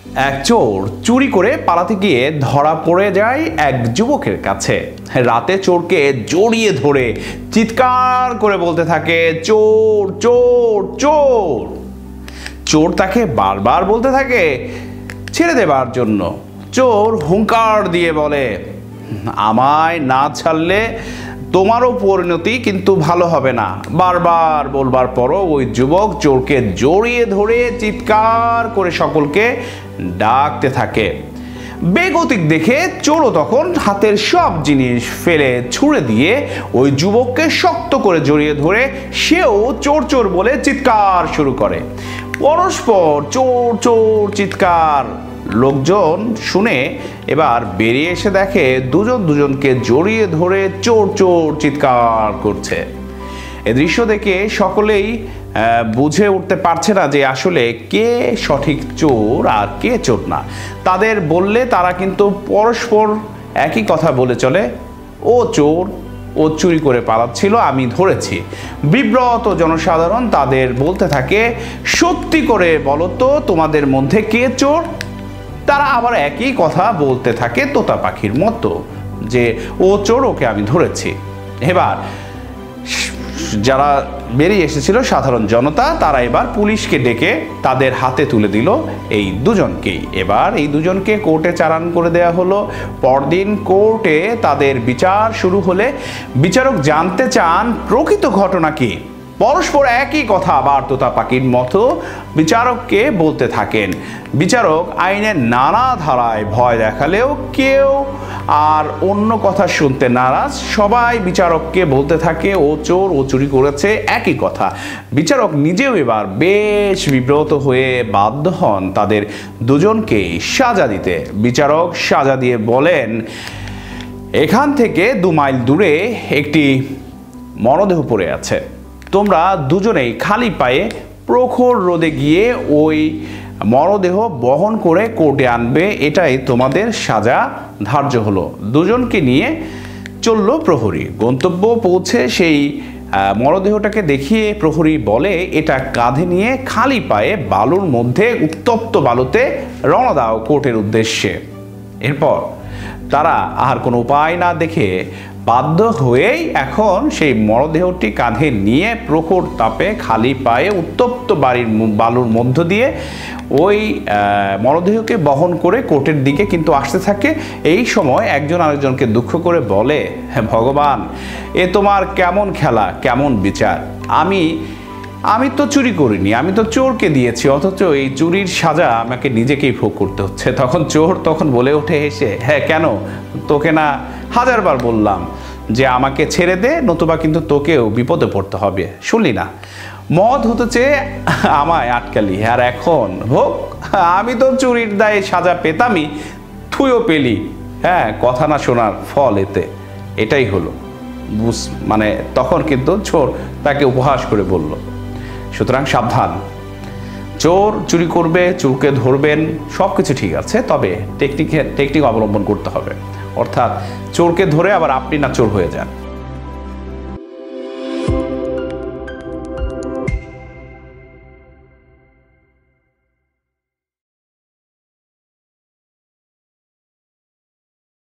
এক চোর চুরি করে পালাতে গিয়ে ধরা পড়ে যায় এক যুবকের কাছে। রাতে চোরকে জড়িয়ে ধরে চিৎকার করে বলতে থাকে, চোর চোর চোর। চোর তাকে বারবার বলতে থাকে ছেড়ে দেবার জন্য। চোর হুঙ্কার দিয়ে বলে, আমায় না ছাড়লে তোমারও পরিণতি কিন্তু ভালো হবে না। বারবার বলবার পরও ওই যুবক চোরকে জড়িয়ে ধরে চিৎকার করে সকলকে ডাকতে থাকে। বেগতিক দেখে চোরও তখন হাতের সব জিনিস ফেলে ছুঁড়ে দিয়ে ওই যুবককে শক্ত করে জড়িয়ে ধরে সেও চোর চোর বলে চিৎকার শুরু করে। পরস্পর চোর চোর চিৎকার। লোকজন শুনে এবার বেরিয়ে এসে দেখে দুজন দুজনকে জড়িয়ে ধরে চোর চোর চিৎকার করছে। এ দৃশ্য দেখে সকলেই বুঝে উঠতে পারছে না যে আসলে কে সঠিক চোর আর কে চোর না। তাদের বললে তারা কিন্তু পরস্পর একই কথা বলে চলে, ও চোর, ও চুরি করে পালাচ্ছিল, আমি ধরেছি। বিব্রত জনসাধারণ তাদের বলতে থাকে, সত্যি করে বলো তো তোমাদের মধ্যে কে চোর? তারা আবার একই কথা বলতে থাকে তোতা পাখির মতো, যে ও চোর, ওকে আমি ধরেছি। এবার যারা বেরিয়ে এসেছিল সাধারণ জনতা, তারা এবার পুলিশকে ডেকে তাদের হাতে তুলে দিল এই দুজনকেই। এবার এই দুজনকে কোর্টে চালান করে দেয়া হলো। পরদিন কোর্টে তাদের বিচার শুরু হলে বিচারক জানতে চান প্রকৃত ঘটনা কি। পরস্পর একই কথা আবার তোতা পাখির মতো বিচারককে বলতে থাকেন। বিচারক আইনের নানা ধারায় ভয় দেখালেও কেউ আর অন্য কথা শুনতে নারাজ। সবাই বিচারককে বলতে থাকে ও চোর, ও চুরি করেছে, একই কথা। বিচারক নিজেও এবার বেশ বিব্রত হয়ে বাধ্য হন তাদের দুজনকেই সাজা দিতে। বিচারক সাজা দিয়ে বলেন, এখান থেকে 2 মাইল দূরে একটি মরদেহ পড়ে আছে। তোমরা দুজনেই খালি পায়ে প্রখর রোদে গিয়ে ওই মরদেহ বহন করে কোর্টে আনবে, এটাই তোমাদের সাজা ধার্য হলো। দুজনকে নিয়ে চলল প্রহরী। গন্তব্য পৌঁছে সেই মরদেহটাকে দেখিয়ে প্রহরী বলে, এটা কাঁধে নিয়ে খালি পায়ে বালুর মধ্যে উত্তপ্ত বালুতে রওনা দাও কোর্টের উদ্দেশ্যে। এরপর তারা আর কোনো উপায় না দেখে বাধ্য হয়েই এখন সেই মরদেহটি কাঁধে নিয়ে প্রখর তাপে খালি পায়ে উত্তপ্ত বালুর মধ্য দিয়ে ওই মরদেহকে বহন করে কোর্টের দিকে কিন্তু আসতে থাকে। এই সময় একজন আরেকজনকে দুঃখ করে বলে, হ্যাঁ ভগবান, এ তোমার কেমন খেলা, কেমন বিচার। আমি তো চুরি করিনি, আমি তো চোরকে দিয়েছি, অথচ এই চুরির সাজা আমাকে নিজেকেই ভোগ করতে হচ্ছে। তখন চোর তখন বলে ওঠে হেসে, হ্যাঁ কেন, তোকে না 1000 বার বললাম যে আমাকে ছেড়ে দে, নতুবা কিন্তু তোকেও বিপদে পড়তে হবে, শুনলি না? মদ হতে চেয়ে আমায় আটকালি, আর এখন হোক, আমি তো চুরির দায়ে সাজা পেতামই, তুইও পেলি। হ্যাঁ, কথা না শোনার ফল এতে, এটাই হলো। মানে তখন কিন্তু চোর তাকে উপহাস করে বলল। সুতরাং সাবধান, চোর চুরি করবে, চোরকে ধরবেন, সব কিছু ঠিক আছে, তবে টেকনিক অবলম্বন করতে হবে। অর্থাৎ চোরকে ধরে আবার আপনি না চোর হয়ে যান।